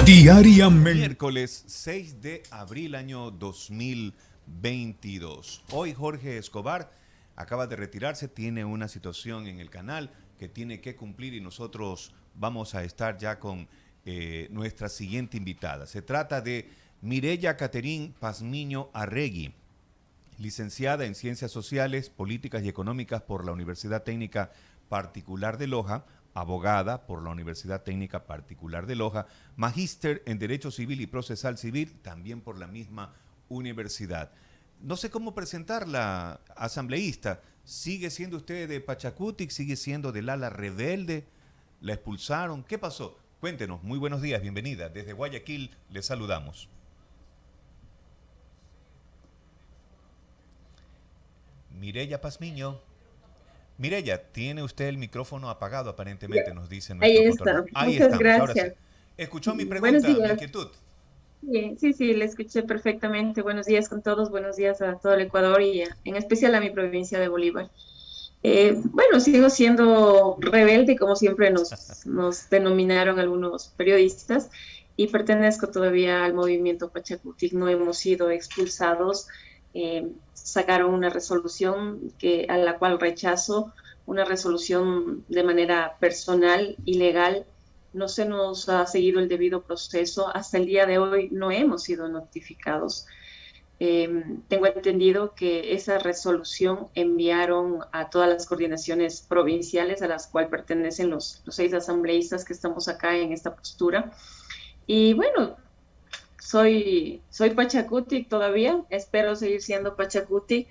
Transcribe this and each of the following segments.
Diariamente. Miércoles 6 de abril año 2022. Hoy Jorge Escobar acaba de retirarse, tiene una situación en el canal que tiene que cumplir y nosotros vamos a estar ya con nuestra siguiente invitada. Se trata de Mireya Caterín Pazmiño Arregui, licenciada en Ciencias Sociales, Políticas y Económicas por la Universidad Técnica Particular de Loja, abogada por la Universidad Técnica Particular de Loja, magíster en Derecho Civil y Procesal Civil, también por la misma universidad. No sé cómo presentarla, asambleísta. ¿Sigue siendo usted de Pachacutic? ¿Sigue siendo del ala rebelde? ¿La expulsaron? ¿Qué pasó? Cuéntenos. Muy buenos días, bienvenida. Desde Guayaquil le saludamos. Mireya Pazmiño. Mireya, tiene usted el micrófono apagado aparentemente, nos dice nuestro Ahí control. está. Ahí Muchas estamos, ahora sí. gracias. ¿Escuchó mi Buenos pregunta, mi días. inquietud? Sí, sí, le escuché perfectamente. Buenos días con todos. Buenos días a todo el Ecuador y en especial a mi provincia de Bolívar. Bueno, sigo siendo rebelde, como siempre nos denominaron algunos periodistas, y pertenezco todavía al movimiento Pachacutic. No hemos sido expulsados. Sacaron una resolución a la cual rechazo, una resolución de manera personal, ilegal. No se nos ha seguido el debido proceso. Hasta el día de hoy no hemos sido notificados. Tengo entendido que esa resolución enviaron a todas las coordinaciones provinciales a las cuales pertenecen los 6 asambleístas que estamos acá en esta postura. Y bueno, soy Pachacutic todavía, espero seguir siendo Pachacutic.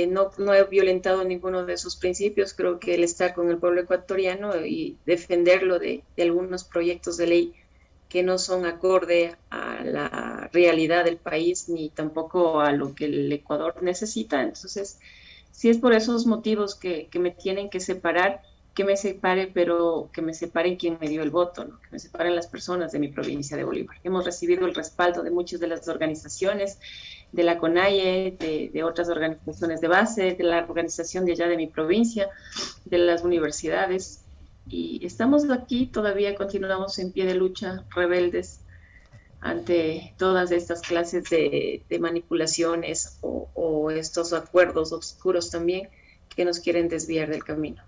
No he violentado ninguno de sus principios. Creo que el estar con el pueblo ecuatoriano y defenderlo de algunos proyectos de ley que no son acorde a la realidad del país ni tampoco a lo que el Ecuador necesita. Entonces, si es por esos motivos que me tienen que separar, que me separe, pero que me separen quien me dio el voto, ¿no? Que me separen las personas de mi provincia de Bolívar. Hemos recibido el respaldo de muchas de las organizaciones, de la CONAIE, de otras organizaciones de base, de la organización de allá de mi provincia, de las universidades, y estamos aquí todavía, continuamos en pie de lucha, rebeldes ante todas estas clases de manipulaciones o estos acuerdos oscuros también que nos quieren desviar del camino.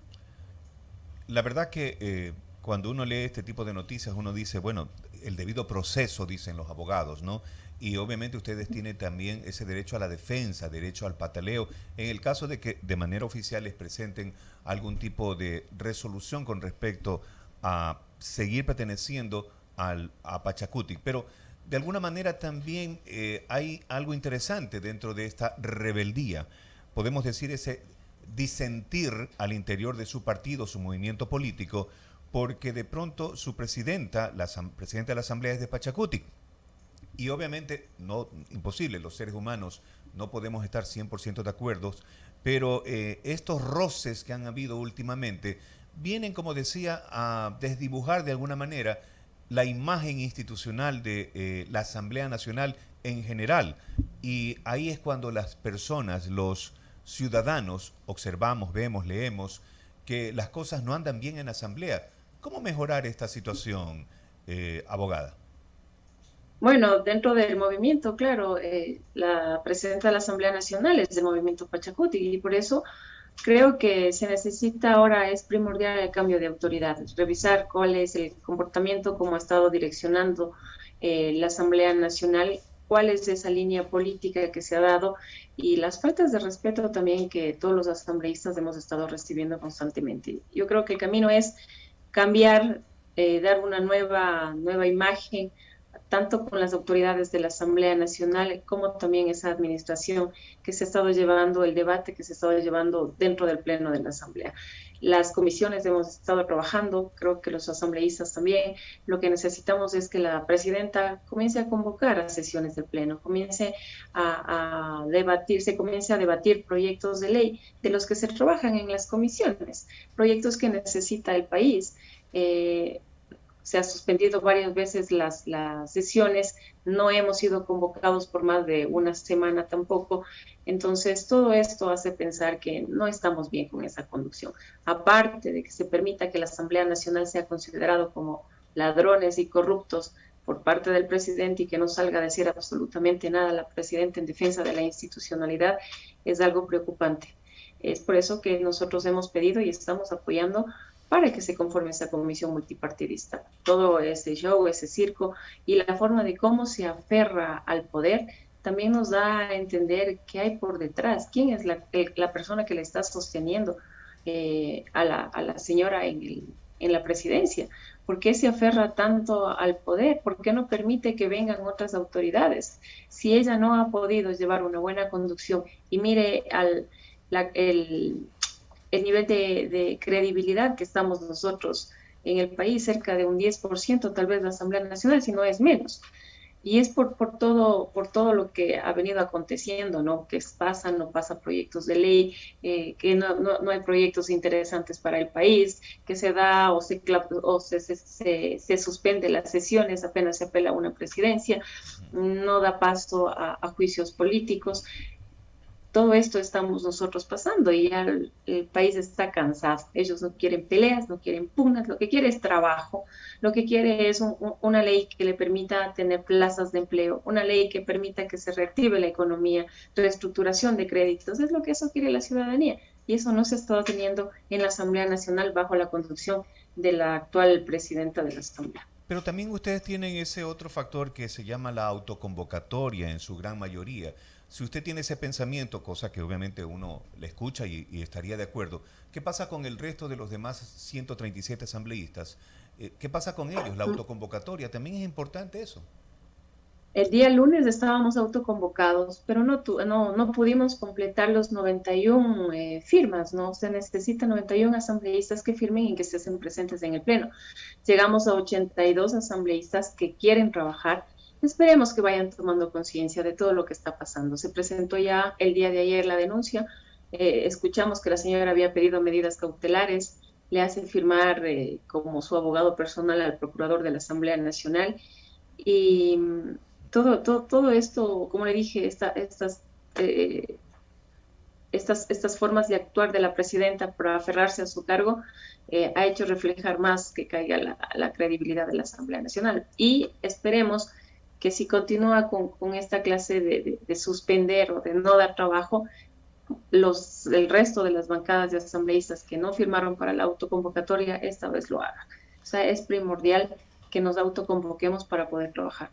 La verdad que cuando uno lee este tipo de noticias, uno dice, bueno, el debido proceso, dicen los abogados, ¿no? Y obviamente ustedes tienen también ese derecho a la defensa, derecho al pataleo, en el caso de que de manera oficial les presenten algún tipo de resolución con respecto a seguir perteneciendo a Pachacutic. Pero de alguna manera también hay algo interesante dentro de esta rebeldía. Podemos decir ese disentir al interior de su partido, su movimiento político, porque de pronto su presidenta, presidenta de la Asamblea es de Pachacutic. Y obviamente, no, imposible, los seres humanos no podemos estar 100% de acuerdo, pero estos roces que han habido últimamente vienen, como decía, a desdibujar de alguna manera la imagen institucional de la Asamblea Nacional en general. Y ahí es cuando las personas, los ciudadanos, observamos, vemos, leemos que las cosas no andan bien en la Asamblea. ¿Cómo mejorar esta situación, abogada? Bueno, dentro del movimiento, claro, la presidenta de la Asamblea Nacional es del movimiento Pachacutic y por eso creo que se necesita ahora, es primordial el cambio de autoridades, revisar cuál es el comportamiento, cómo ha estado direccionando la Asamblea Nacional, cuál es esa línea política que se ha dado y las faltas de respeto también que todos los asambleístas hemos estado recibiendo constantemente. Yo creo que el camino es cambiar, dar una nueva imagen, tanto con las autoridades de la Asamblea Nacional como también esa administración que se ha estado llevando, el debate que se ha estado llevando dentro del Pleno de la Asamblea. Las comisiones hemos estado trabajando, creo que los asambleístas también. Lo que necesitamos es que la presidenta comience a convocar a sesiones del Pleno, comience a debatir, comience a debatir proyectos de ley de los que se trabajan en las comisiones, proyectos que necesita el país. Se ha suspendido varias veces las sesiones, no hemos sido convocados por más de una semana tampoco. Entonces, todo esto hace pensar que no estamos bien con esa conducción. Aparte de que se permita que la Asamblea Nacional sea considerado como ladrones y corruptos, por parte del presidente y que no salga a decir absolutamente nada la presidenta en defensa de la institucionalidad es algo preocupante. Es por eso que nosotros hemos pedido y estamos apoyando para que se conforme esa comisión multipartidista. Todo ese show, ese circo y la forma de cómo se aferra al poder también nos da a entender qué hay por detrás, quién es la persona que le está sosteniendo a la señora en la presidencia. ¿Por qué se aferra tanto al poder? ¿Por qué no permite que vengan otras autoridades? Si ella no ha podido llevar una buena conducción y mire el nivel de credibilidad que estamos nosotros en el país, cerca de un 10%, tal vez la Asamblea Nacional, si no es menos. Y es por todo lo que ha venido aconteciendo, ¿no? Que no pasa proyectos de ley, que no hay proyectos interesantes para el país, que se da se suspende las sesiones apenas se apela a una presidencia, no da paso a juicios políticos. Todo esto estamos nosotros pasando y ya el país está cansado. Ellos no quieren peleas, no quieren pugnas, lo que quiere es trabajo, lo que quiere es una ley que le permita tener plazas de empleo, una ley que permita que se reactive la economía, reestructuración de créditos, es lo que eso quiere la ciudadanía. Y eso no se está teniendo en la Asamblea Nacional bajo la conducción de la actual presidenta de la Asamblea. Pero también ustedes tienen ese otro factor que se llama la autoconvocatoria en su gran mayoría. Si usted tiene ese pensamiento, cosa que obviamente uno le escucha y estaría de acuerdo, ¿qué pasa con el resto de los demás 137 asambleístas? ¿Qué pasa con ellos? La autoconvocatoria, también es importante eso. El día lunes estábamos autoconvocados, pero no pudimos completar los 91 firmas, ¿no? Se necesitan 91 asambleístas que firmen y que estén presentes en el Pleno. Llegamos a 82 asambleístas que quieren trabajar. Esperemos que vayan tomando conciencia de todo lo que está pasando. Se presentó ya el día de ayer la denuncia. Escuchamos que la señora había pedido medidas cautelares. Le hacen firmar como su abogado personal al procurador de la Asamblea Nacional. Y todo esto, como le dije, estas formas de actuar de la presidenta para aferrarse a su cargo ha hecho reflejar más que caiga la credibilidad de la Asamblea Nacional. Y esperemos que si continúa con esta clase de suspender o de no dar trabajo, el resto de las bancadas de asambleístas que no firmaron para la autoconvocatoria, esta vez lo hagan. O sea, es primordial que nos autoconvoquemos para poder trabajar.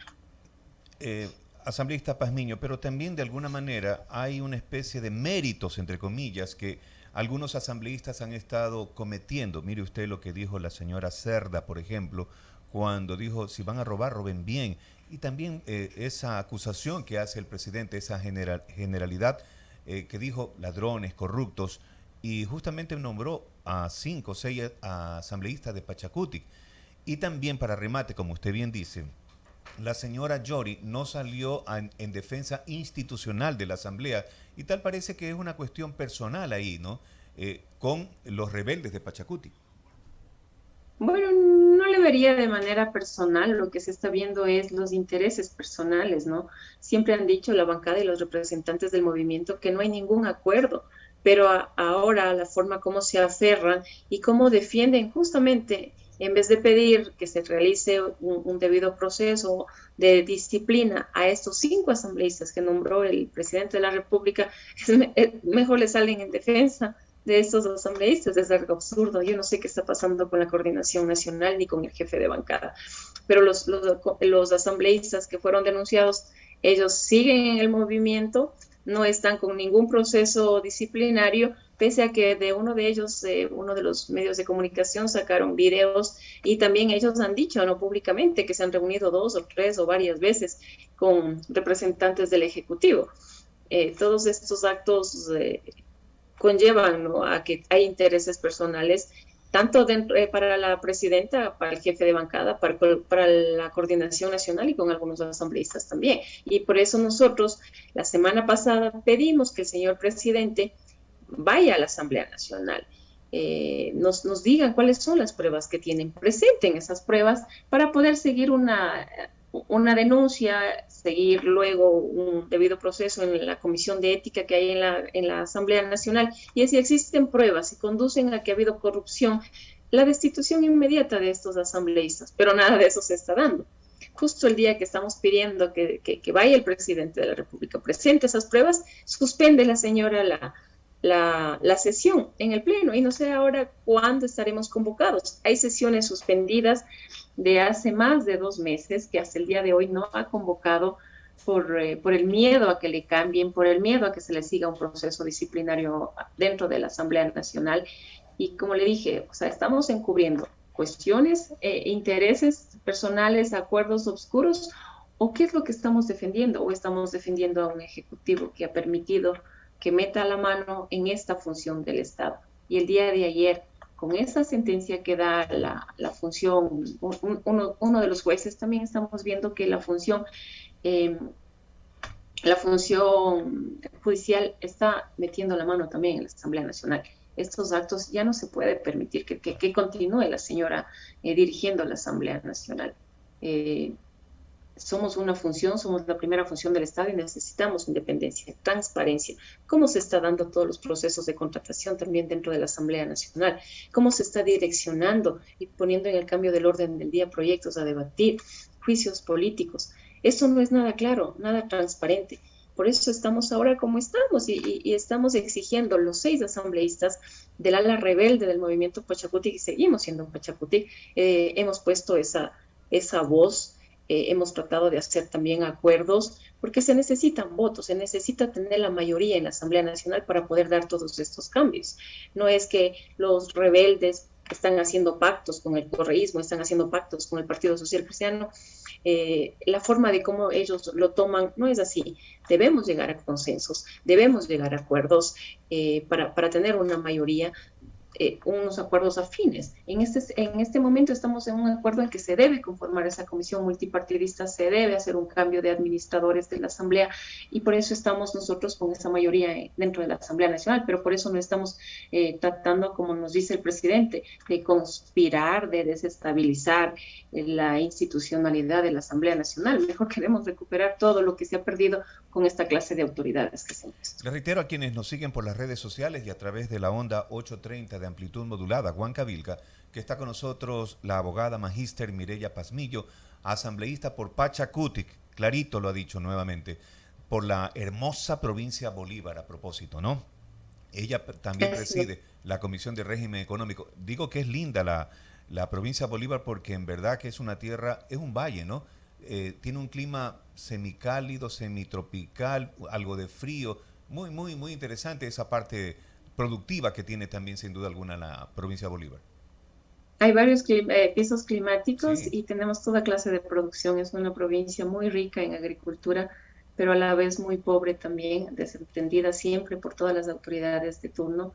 Asambleísta Pazmiño, pero también de alguna manera hay una especie de méritos, entre comillas, que algunos asambleístas han estado cometiendo. Mire usted lo que dijo la señora Cerda, por ejemplo, cuando dijo, si van a robar, roben bien. Y también esa acusación que hace el presidente, esa generalidad que dijo ladrones, corruptos, y justamente nombró a 5 o 6 asambleístas de Pachacutic. Y también, para remate, como usted bien dice, la señora Yori no salió en defensa institucional de la Asamblea, y tal parece que es una cuestión personal ahí, ¿no? Con los rebeldes de Pachacutic. Bueno, no le vería de manera personal, lo que se está viendo es los intereses personales, ¿no? Siempre han dicho la bancada y los representantes del movimiento que no hay ningún acuerdo, pero ahora la forma como se aferran y cómo defienden justamente, en vez de pedir que se realice un debido proceso de disciplina a estos 5 asambleístas que nombró el presidente de la República, mejor le salen en defensa de estos asambleístas. Es algo absurdo. Yo no sé qué está pasando con la coordinación nacional ni con el jefe de bancada, pero los asambleístas que fueron denunciados, ellos siguen en el movimiento, no están con ningún proceso disciplinario, pese a que de uno de ellos, uno de los medios de comunicación sacaron videos y también ellos han dicho, no públicamente, que se han reunido 2 o 3 o varias veces con representantes del Ejecutivo. Todos estos actos conllevan, ¿no?, a que hay intereses personales, tanto para la presidenta, para el jefe de bancada, para la coordinación nacional y con algunos asambleístas también. Y por eso nosotros la semana pasada pedimos que el señor presidente vaya a la Asamblea Nacional, nos digan cuáles son las pruebas que tienen, presenten esas pruebas para poder seguir una denuncia, seguir luego un debido proceso en la Comisión de Ética que hay en la Asamblea Nacional, y si existen pruebas y conducen a que ha habido corrupción, la destitución inmediata de estos asambleístas, pero nada de eso se está dando. justo el día que estamos pidiendo que vaya el presidente de la República, presente esas pruebas, suspende la señora la sesión en el Pleno y no sé ahora cuándo estaremos convocados. Hay sesiones suspendidas de hace más de 2 meses que hasta el día de hoy no ha convocado por el miedo a que le cambien, por el miedo a que se le siga un proceso disciplinario dentro de la Asamblea Nacional. Y como le dije, o sea, estamos encubriendo cuestiones, intereses personales, acuerdos oscuros, o qué es lo que estamos defendiendo, o estamos defendiendo a un ejecutivo que ha permitido que meta la mano en esta función del Estado. Y el día de ayer, con esa sentencia que da la función, uno de los jueces, también estamos viendo que eh, la función judicial está metiendo la mano también en la Asamblea Nacional. Estos actos ya no se puede permitir que continúe la señora dirigiendo la Asamblea Nacional. Somos una función, somos la primera función del Estado y necesitamos independencia, transparencia. ¿Cómo se está dando todos los procesos de contratación también dentro de la Asamblea Nacional? ¿Cómo se está direccionando y poniendo en el cambio del orden del día proyectos a debatir, juicios políticos? Eso no es nada claro, nada transparente. Por eso estamos ahora como estamos y estamos exigiendo los 6 asambleístas del ala rebelde del movimiento Pachacutic y seguimos siendo Pachacutic. Hemos puesto esa voz. Hemos tratado de hacer también acuerdos porque se necesitan votos, se necesita tener la mayoría en la Asamblea Nacional para poder dar todos estos cambios. No es que los rebeldes están haciendo pactos con el correísmo, están haciendo pactos con el Partido Social Cristiano. La forma de cómo ellos lo toman no es así. Debemos llegar a consensos, debemos llegar a acuerdos para tener una mayoría, unos acuerdos afines. En este momento estamos en un acuerdo en que se debe conformar esa comisión multipartidista, se debe hacer un cambio de administradores de la Asamblea y por eso estamos nosotros con esa mayoría dentro de la Asamblea Nacional, pero por eso no estamos tratando, como nos dice el presidente, de conspirar, de desestabilizar la institucionalidad de la Asamblea Nacional. Mejor queremos recuperar todo lo que se ha perdido con esta clase de autoridades que se han puesto. Le reitero a quienes nos siguen por las redes sociales y a través de la onda 830 de amplitud modulada, Huancavilca, que está con nosotros la abogada magíster Mireya Pazmillo, asambleísta por Pachacutic, clarito lo ha dicho nuevamente, por la hermosa provincia Bolívar a propósito, ¿no? Ella también preside la Comisión de Régimen Económico. Digo que es linda la provincia Bolívar porque en verdad que es una tierra, es un valle, ¿no? Tiene un clima semicálido, semitropical, algo de frío, muy interesante esa parte productiva que tiene también sin duda alguna la provincia de Bolívar. Hay varios pisos climáticos Sí. y tenemos toda clase de producción. Es una provincia muy rica en agricultura, pero a la vez muy pobre también, desentendida siempre por todas las autoridades de turno.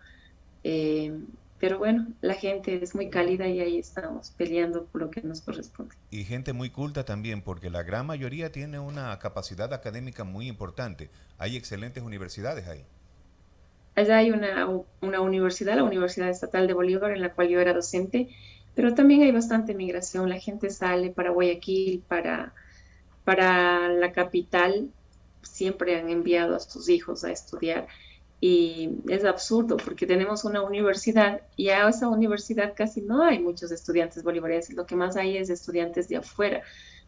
Eh, pero bueno, la gente es muy cálida y ahí estamos peleando por lo que nos corresponde. Y gente muy culta también, porque la gran mayoría tiene una capacidad académica muy importante. Hay excelentes universidades ahí. Allá hay una universidad, la Universidad Estatal de Bolívar, en la cual yo era docente, pero también hay bastante migración. La gente sale para Guayaquil, para la capital, siempre han enviado a sus hijos a estudiar. Y es absurdo porque tenemos una universidad y a esa universidad casi no hay muchos estudiantes bolivarianos, lo que más hay es estudiantes de afuera,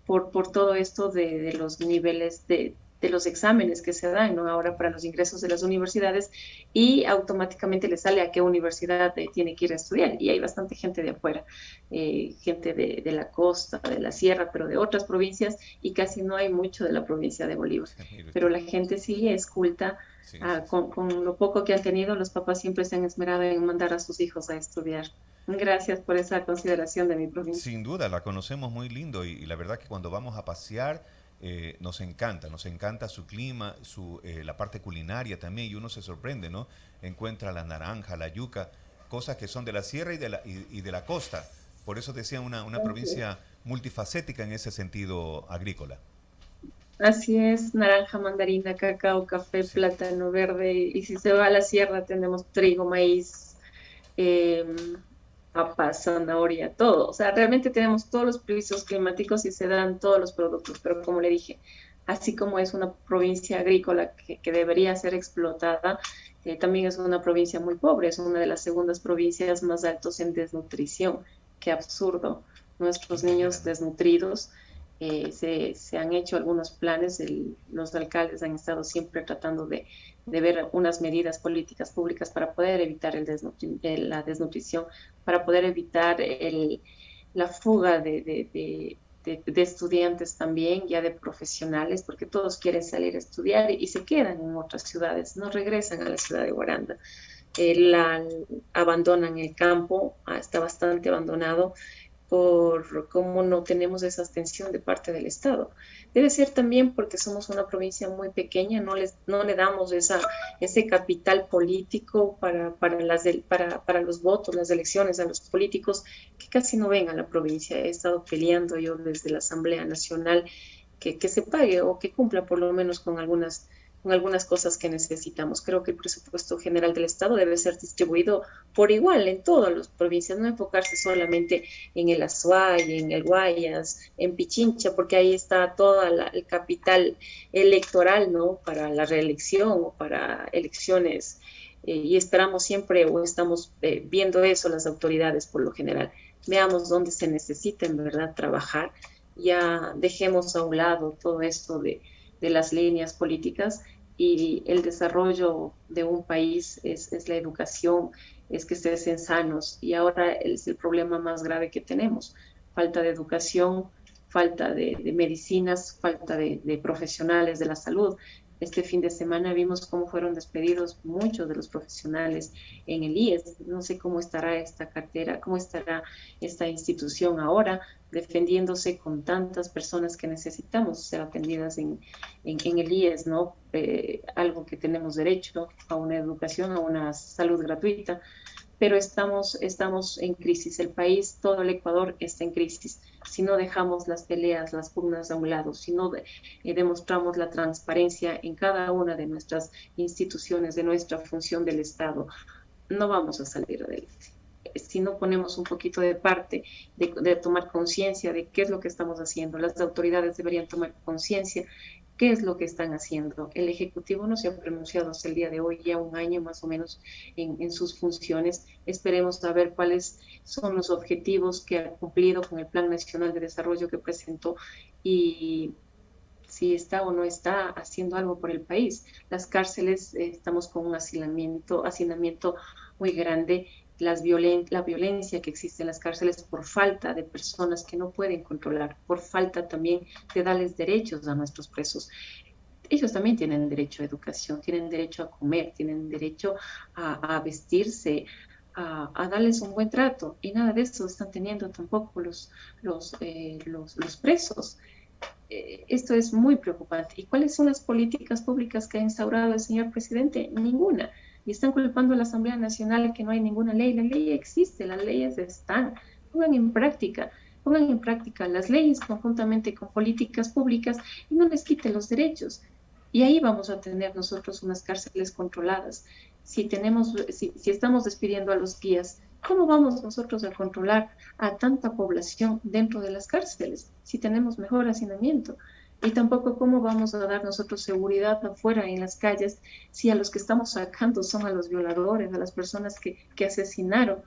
por todo esto de los niveles de los exámenes que se dan, ¿no? Ahora para los ingresos de las universidades y automáticamente le sale a qué universidad tiene que ir a estudiar y hay bastante gente de afuera, gente de la costa, de la sierra, pero de otras provincias y casi no hay mucho de la provincia de Bolívar, pero la gente sí es culta. Sí, Ah, sí. con lo poco que han tenido, los papás siempre se han esmerado en mandar a sus hijos a estudiar. Gracias por esa consideración de mi provincia. Sin duda, la conocemos muy lindo y la verdad que cuando vamos a pasear nos encanta su clima, la parte culinaria también y uno se sorprende, ¿no? Encuentra la naranja, la yuca, cosas que son de la sierra y de la costa. Por eso decía una provincia multifacética en ese sentido agrícola. Así es, naranja, mandarina, cacao, café, Sí. plátano verde, y si se va a la sierra tenemos trigo, maíz, eh, papas, zanahoria, todo. O sea, realmente tenemos todos los pisos climáticos y se dan todos los productos, pero como le dije, así como es una provincia agrícola que debería ser explotada, también es una provincia muy pobre, es una de las segundas provincias más altas en desnutrición. Qué absurdo, Qué nuestros manera, niños ¿no? desnutridos. Se han hecho algunos planes, los alcaldes han estado siempre tratando de ver unas medidas políticas públicas para poder evitar la desnutrición, para poder evitar la fuga de estudiantes también, ya de profesionales, porque todos quieren salir a estudiar y se quedan en otras ciudades, no regresan a la ciudad de Guaranda. Abandonan el campo, está bastante abandonado por cómo no tenemos esa atención de parte del Estado. Debe ser también porque somos una provincia muy pequeña, no le damos ese capital político para los votos, las elecciones a los políticos que casi no ven a la provincia. He estado peleando yo desde la Asamblea Nacional que se pague o que cumpla por lo menos con algunas cosas que necesitamos. Creo que el presupuesto general del Estado debe ser distribuido por igual en todas las provincias, no enfocarse solamente en el Azuay, en el Guayas, en Pichincha, porque ahí está todo el capital electoral, ¿no? Para la reelección o para elecciones. Y esperamos siempre, o estamos viendo eso las autoridades por lo general. Veamos dónde se necesita en verdad trabajar. Ya dejemos a un lado todo esto de las líneas políticas y el desarrollo de un país es la educación, es que estén sanos. Y ahora es el problema más grave que tenemos: falta de educación, falta de medicinas, falta de profesionales de la salud. Este fin de semana vimos cómo fueron despedidos muchos de los profesionales en el IES. No sé cómo estará esta cartera, cómo estará esta institución ahora, defendiéndose con tantas personas que necesitamos ser atendidas en el IES, ¿no? Algo que tenemos derecho a una educación, a una salud gratuita, pero estamos en crisis. El país, todo el Ecuador está en crisis. Si no dejamos las peleas, las pugnas a un lado, si no demostramos la transparencia en cada una de nuestras instituciones, de nuestra función del Estado, no vamos a salir adelante. Si no ponemos un poquito de parte, de tomar conciencia de qué es lo que estamos haciendo, las autoridades deberían tomar conciencia qué es lo que están haciendo. El Ejecutivo no se ha pronunciado hasta el día de hoy, ya un año más o menos en sus funciones. Esperemos saber cuáles son los objetivos que ha cumplido con el Plan Nacional de Desarrollo que presentó y si está o no está haciendo algo por el país. Las cárceles, estamos con un hacinamiento muy grande. La violencia que existe en las cárceles por falta de personas que no pueden controlar, por falta también de darles derechos a nuestros presos. Ellos también tienen derecho a educación, tienen derecho a comer, tienen derecho a vestirse, a darles un buen trato, y nada de eso están teniendo tampoco los presos. Esto es muy preocupante. ¿Y cuáles son las políticas públicas que ha instaurado el señor presidente? Ninguna. Y están culpando a la Asamblea Nacional de que no hay ninguna ley. La ley existe, las leyes están. Pongan en práctica las leyes conjuntamente con políticas públicas y no les quiten los derechos. Y ahí vamos a tener nosotros unas cárceles controladas. Si estamos despidiendo a los guías, ¿cómo vamos nosotros a controlar a tanta población dentro de las cárceles si tenemos mejor hacinamiento? Y tampoco cómo vamos a dar nosotros seguridad afuera en las calles si a los que estamos sacando son a los violadores, a las personas que asesinaron.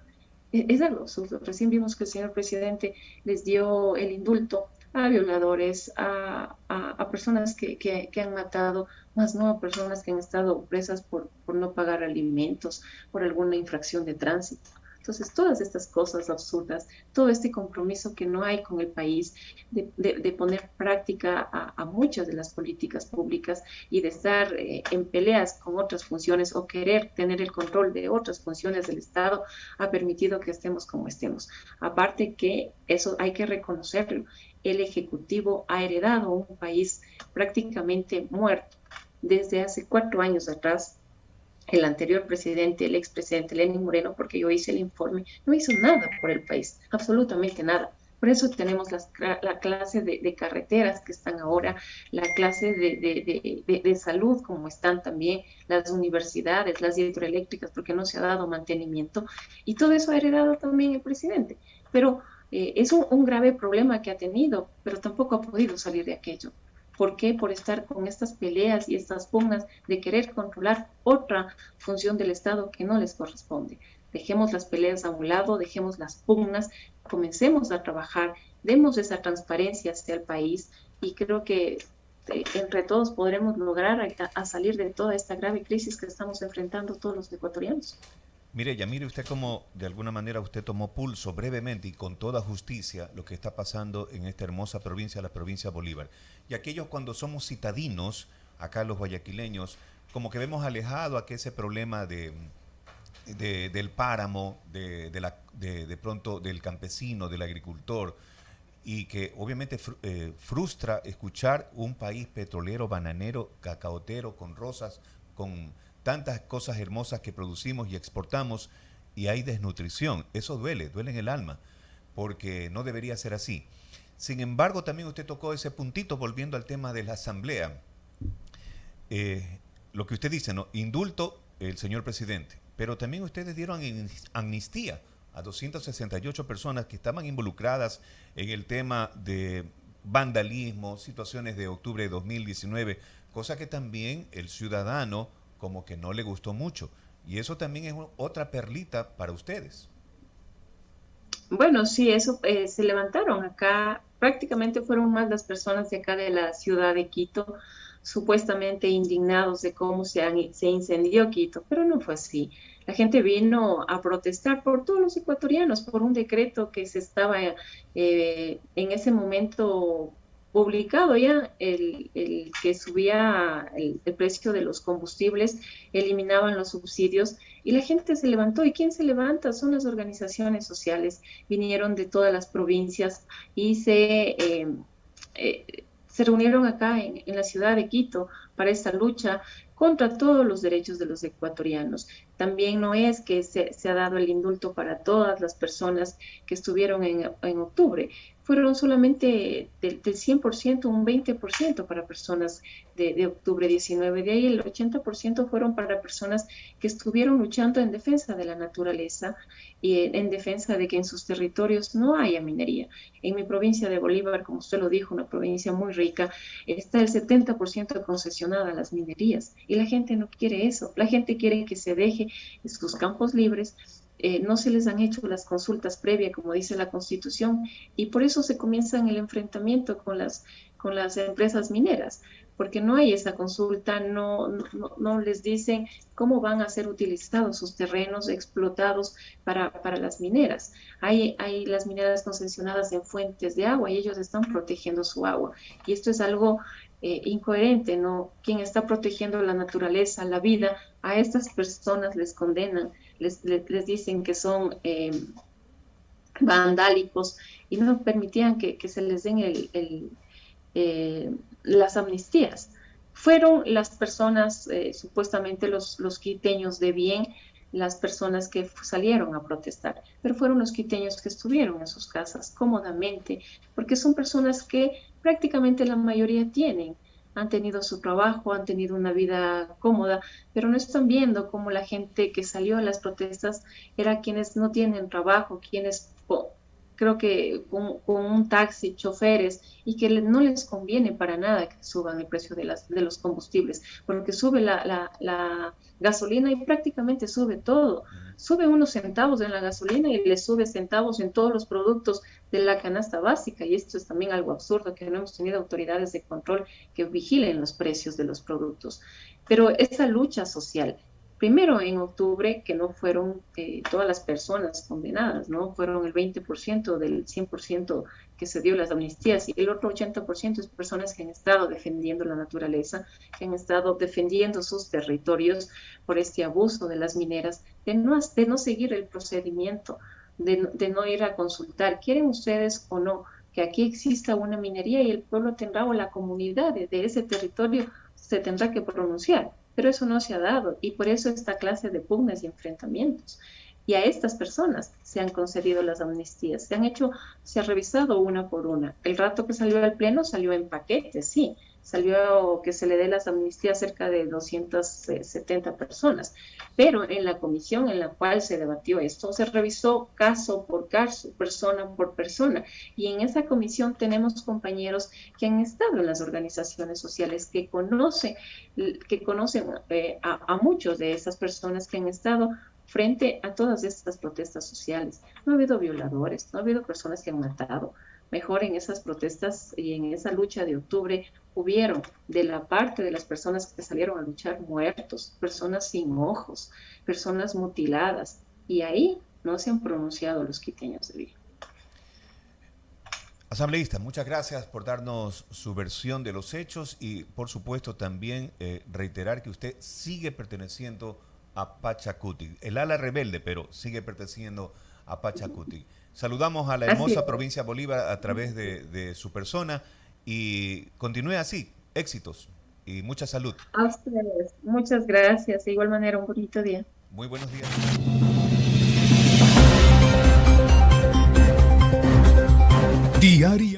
Es algo absurdo. Recién vimos que el señor presidente les dio el indulto a violadores, a personas que han matado, más no a personas que han estado presas por no pagar alimentos, por alguna infracción de tránsito. Entonces, todas estas cosas absurdas, todo este compromiso que no hay con el país de poner práctica a muchas de las políticas públicas y de estar en peleas con otras funciones o querer tener el control de otras funciones del Estado, ha permitido que estemos como estemos. Aparte que eso hay que reconocerlo, el Ejecutivo ha heredado un país prácticamente muerto. Desde hace 4 años atrás, el anterior presidente, el expresidente Lenín Moreno, porque yo hice el informe, no hizo nada por el país, absolutamente nada. Por eso tenemos la clase de carreteras que están ahora, la clase de salud como están también, las universidades, las hidroeléctricas, porque no se ha dado mantenimiento. Y todo eso ha heredado también el presidente. Pero es un grave problema que ha tenido, pero tampoco ha podido salir de aquello. ¿Por qué? Por estar con estas peleas y estas pugnas de querer controlar otra función del Estado que no les corresponde. Dejemos las peleas a un lado, dejemos las pugnas, comencemos a trabajar, demos esa transparencia hacia el país y creo que entre todos podremos lograr a salir de toda esta grave crisis que estamos enfrentando todos los ecuatorianos. Mire, Yamire, usted como de alguna manera usted tomó pulso brevemente y con toda justicia lo que está pasando en esta hermosa provincia, la provincia de Bolívar. Y aquellos cuando somos citadinos, acá los guayaquileños, como que vemos alejado a que ese problema del páramo, de pronto del campesino, del agricultor, y que obviamente frustra escuchar un país petrolero, bananero, cacaotero, con rosas, con tantas cosas hermosas que producimos y exportamos, y hay desnutrición. Eso duele, duele en el alma, porque no debería ser así. Sin embargo, también usted tocó ese puntito, volviendo al tema de la asamblea. Lo que usted dice, ¿no? Indulto el señor presidente, pero también ustedes dieron amnistía a 268 personas que estaban involucradas en el tema de vandalismo, situaciones de octubre de 2019, cosa que también el ciudadano como que no le gustó mucho. Y eso también es otra perlita para ustedes. Bueno, sí, eso se levantaron acá, prácticamente fueron más las personas de acá de la ciudad de Quito, supuestamente indignados de cómo se incendió Quito, pero no fue así. La gente vino a protestar por todos los ecuatorianos, por un decreto que se estaba en ese momento publicado ya, el que subía el precio de los combustibles, eliminaban los subsidios y la gente se levantó. ¿Y quién se levanta? Son las organizaciones sociales. Vinieron de todas las provincias y se reunieron acá en la ciudad de Quito para esta lucha contra todos los derechos de los ecuatorianos. También no es que se ha dado el indulto para todas las personas que estuvieron en octubre. Fueron solamente del 100%, un 20% para personas de octubre 19. De ahí el 80% fueron para personas que estuvieron luchando en defensa de la naturaleza y en defensa de que en sus territorios no haya minería. En mi provincia de Bolívar, como usted lo dijo, una provincia muy rica, está el 70% concesionada a las minerías y la gente no quiere eso. La gente quiere que se deje sus campos libres. No se les han hecho las consultas previas, como dice la Constitución, y por eso se comienza el enfrentamiento con las empresas mineras, porque no hay esa consulta, no les dicen cómo van a ser utilizados sus terrenos explotados para las mineras. Hay las mineras concesionadas en fuentes de agua y ellos están protegiendo su agua, y esto es algo incoherente, ¿no? Quien está protegiendo la naturaleza, la vida, a estas personas les condenan, les dicen que son vandálicos y no permitían que se les den las amnistías. Fueron las personas, supuestamente los quiteños de bien, las personas que salieron a protestar, pero fueron los quiteños que estuvieron en sus casas cómodamente, porque son personas que prácticamente la mayoría han tenido su trabajo, han tenido una vida cómoda, pero no están viendo cómo la gente que salió a las protestas era quienes no tienen trabajo, quienes creo que con un taxi, choferes, y que no les conviene para nada que suban el precio de los combustibles, porque sube la gasolina y prácticamente sube todo. Sube unos centavos en la gasolina y le sube centavos en todos los productos de la canasta básica, y esto es también algo absurdo, que no hemos tenido autoridades de control que vigilen los precios de los productos. Pero esa lucha social, primero en octubre, que no fueron todas las personas condenadas, ¿no? Fueron el 20% del 100% que se dio las amnistías, y el otro 80% es personas que han estado defendiendo la naturaleza, que han estado defendiendo sus territorios por este abuso de las mineras, de no seguir el procedimiento, de no ir a consultar. ¿Quieren ustedes o no que aquí exista una minería? Y el pueblo tendrá, o la comunidad de ese territorio se tendrá que pronunciar. Pero eso no se ha dado, y por eso esta clase de pugnas y enfrentamientos. Y a estas personas se han concedido las amnistías, se ha revisado una por una. El rato que salió al pleno salió en paquetes, sí, salió que se le dé las amnistías cerca de 270 personas, pero en la comisión en la cual se debatió esto, se revisó caso por caso, persona por persona, y en esa comisión tenemos compañeros que han estado en las organizaciones sociales, que conocen a muchos de esas personas que han estado frente a todas estas protestas sociales. No ha habido violadores, no ha habido personas que han matado. Mejor en esas protestas y en esa lucha de octubre hubieron de la parte de las personas que salieron a luchar muertos, personas sin ojos, personas mutiladas, y ahí no se han pronunciado los quiteños de Villa. Asambleísta, muchas gracias por darnos su versión de los hechos y, por supuesto, también reiterar que usted sigue perteneciendo a Pachacuti, el ala rebelde, pero sigue perteneciendo a Pachacuti. Saludamos a la hermosa provincia de Bolívar a través de su persona y continúe así. Éxitos y mucha salud. A ustedes, muchas gracias. De igual manera, un bonito día. Muy buenos días. Diario.